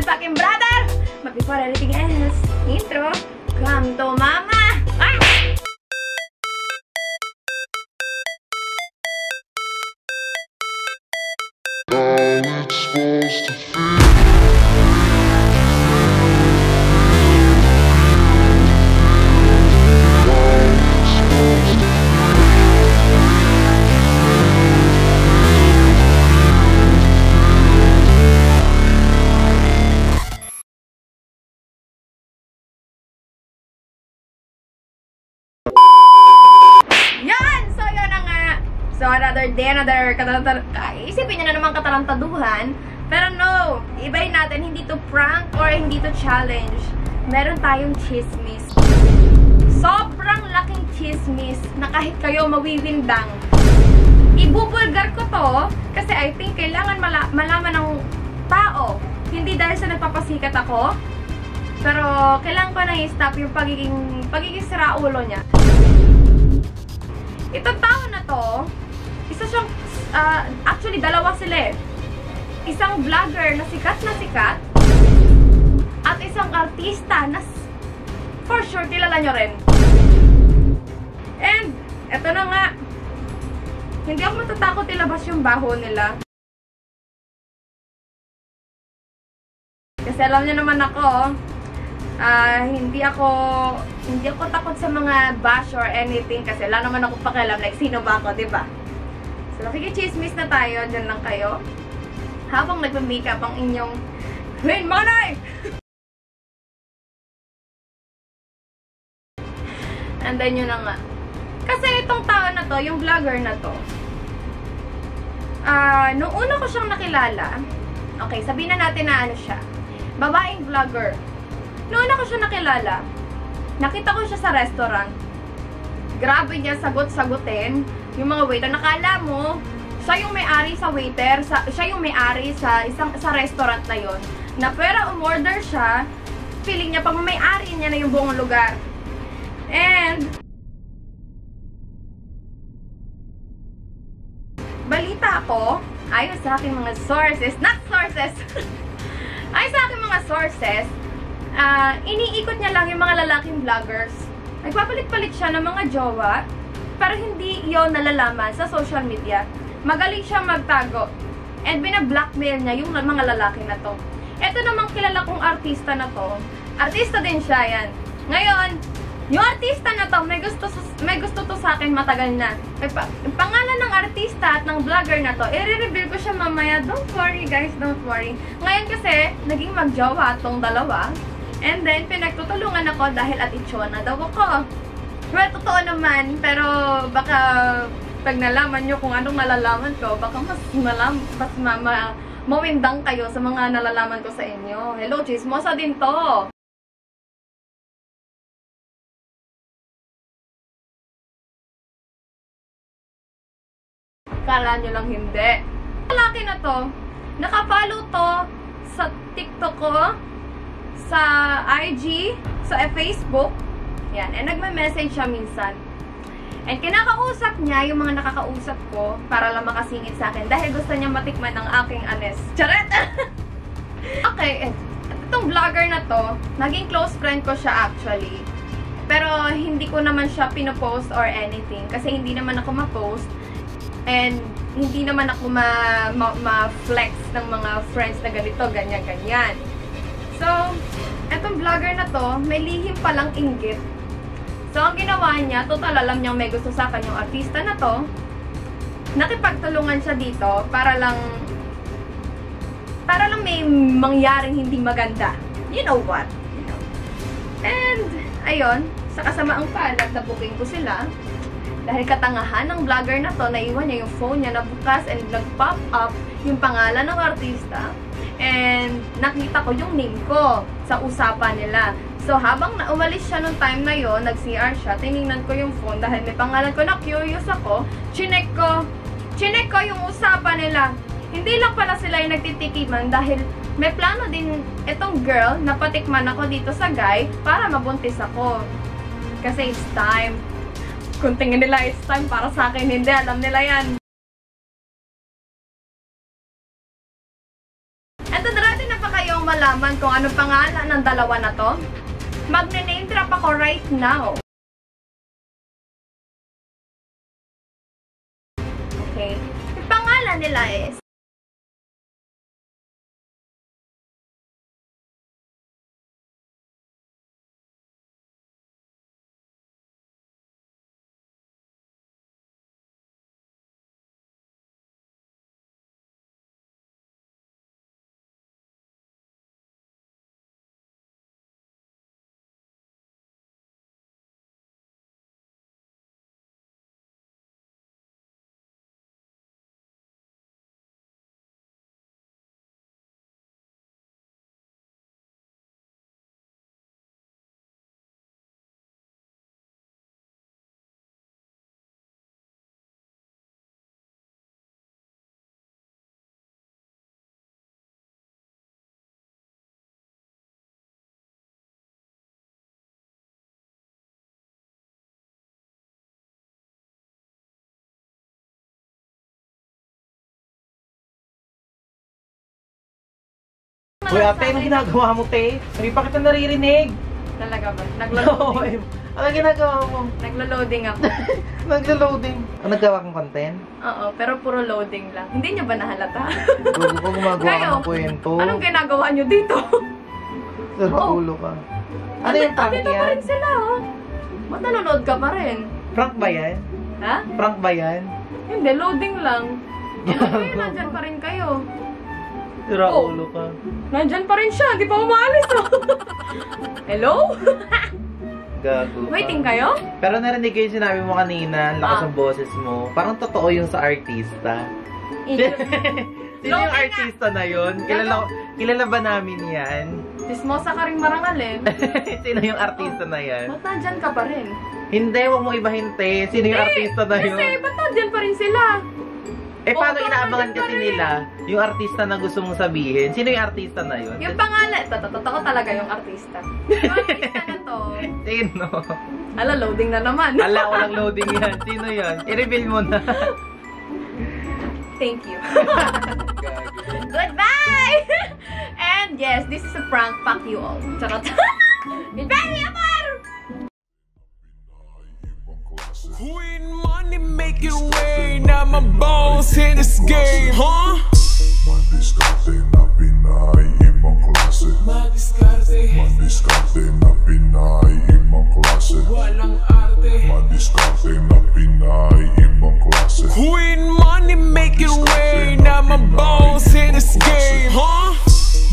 fucking brother! But before anything else, intro, come to mama! Ah! So, another day, isipin nyo na naman katarantaduhan. Pero no, ibahin natin, hindi to prank or hindi to challenge. Meron tayong chismis. Sobrang laking chismis na kahit kayo mawiwindang. Ibubulgar ko to kasi I think kailangan malaman ng tao. Hindi dahil sa nagpapasikat ako, pero kailangan ko na i-stop yung pagiging siraulo niya. Itong tao na to, isa siyang, actually dalawa sila eh. Isang vlogger na sikat, at isang artista na for sure kilala nyo rin. And, eto na nga, hindi ako matatakot ilabas yung baho nila. Kasi alam nyo naman ako, hindi ako takot sa mga bash or anything kasi wala naman ako pakialam like sino ba ako, diba? So, nakikichismis na tayo. Diyan lang kayo. Habang nagpa-makeup ang inyong Win Money! And then yun na nga. Kasi itong tao na to, yung vlogger na to, nung una ko siyang nakilala, okay, sabihin na natin na ano siya, babaeng vlogger. Nung una ko siya nakilala, nakita ko siya sa restaurant. Grabe niya sagot-sagutin yung mga waiter. Nakala mo, siya yung may-ari sa waiter, siya yung may-ari sa restaurant na yon. Na pera umorder siya, feeling niya pag may-ari niya na yung buong lugar. And balita ko, ayon sa aking mga sources, ayon sa aking mga sources, iniikot niya lang yung mga lalaking vloggers. Nagpapalit-palit siya ng mga jowa, pero hindi yon nalalaman sa social media. Magaling siya magtago. And binablockmail niya yung mga lalaki na to. Ito namang kilala kong artista na to. Artista din siya yan. Ngayon, yung artista na to, may gusto to sa akin matagal na. Yung pangalan ng artista at ng vlogger na to, i-reveal ko siya mamaya. Don't worry guys, don't worry. Ngayon kasi, naging magjowa tong dalawa. And then, pinagtutulungan ako dahil atitsyon na daw ako. Well, totoo naman, pero baka pag nalaman nyo kung anong nalalaman ko, baka mas mawindang kayo sa mga nalalaman ko sa inyo. Hello, chismosa din to! Kala nyo lang hindi. Lalaki na to, nakapollow to sa TikTok ko, sa IG, sa Facebook, yan, and nagme-message siya minsan. And kinakausap niya yung mga nakakausap ko para lang makasingit sa akin dahil gusto niya matikman ng aking anes. Charet! Okay, itong vlogger na to, naging close friend ko siya actually. Pero hindi ko naman siya pinopost or anything kasi hindi naman ako ma-post. And hindi naman ako ma-flex ng mga friends na ganito, ganyan-ganyan. So, etong vlogger na to, may lihim palang inggit. So, ang ginawa niya, total alam niyang may gusto sa akin yung artista na to. Nakipagtulungan siya dito para lang may mangyaring hindi maganda. You know what? You know. And, ayun, sa kasamaang palad, na-booking ko sila. Dahil katangahan ng vlogger na to, naiwan niya yung phone niya na bukas and nag-pop up yung pangalan ng artista. And nakita ko yung name ko sa usapan nila. So, habang umalis siya nung time na yon, nag-CR siya, tinignan ko yung phone dahil may pangalan ko na curious ako, chinek ko yung usapan nila. Hindi lang pala sila yung nagtitikiman dahil may plano din itong girl na patikman ako dito sa guy para mabuntis ako. Kasi it's time. Kung tingin nila it's time para sa akin, hindi. Alam nila yan. malaman kung anong pangalan ng dalawa na to? Magne-name drop ako right now. Okay. Yung pangalan nila is Uy, ate, anong ginagawa mo, te? Hindi pa kita naririnig. talaga ba? Naglo-loading. Anong ginagawa mo? Naglo-loading ako. Naglo-loading. Ang naggawa kang content? Oo, pero puro loading lang. Hindi niyo ba nahalata? Gusto ko gumagawa ka ng kwento. Anong ginagawa niyo dito? Sara ulo ka. Ano yung prank Andito pa yan? rin sila, oh. Ba't nanonood ka pa rin? Prank ba yan? Ha? Prank ba yan? Hindi, loading lang. Kaya nandyan pa rin kayo. Sara Oh. ulo ka. Nandyan pa rin siya, di pa umaalis, oh. Hello? Gago ka. Waiting kayo? Pero narinig ko yung sinabi mo kanina, ang lakas ng boses mo. Parang totoo yung sa artista. Sino yung artista na yun? Kilala ba namin yan? Tismosa ka rin marangal, eh. Sino yung artista na yan? Ba't nandyan ka pa rin? Hindi, huwag mo ibahin, te. Sino yung artista na yun? Kasi, ba't nandyan pa rin sila? Eh, paano Oo, inaabangan nandyan kasi pa rin. nila yung artista na gusto mong sabihin? Sino yung artista na yun? Yung pangalan, totoo talaga yung artista. Yung artista na to, Sino? ala, loading na naman. Ala, walang loading yan. Sino yun? I-reveal mo na. Thank you. Goodbye! And yes, this is a prank. Fuck you all. Charot. Goodbye, mi amor! Queen money make it rain, now my bones in this game, huh?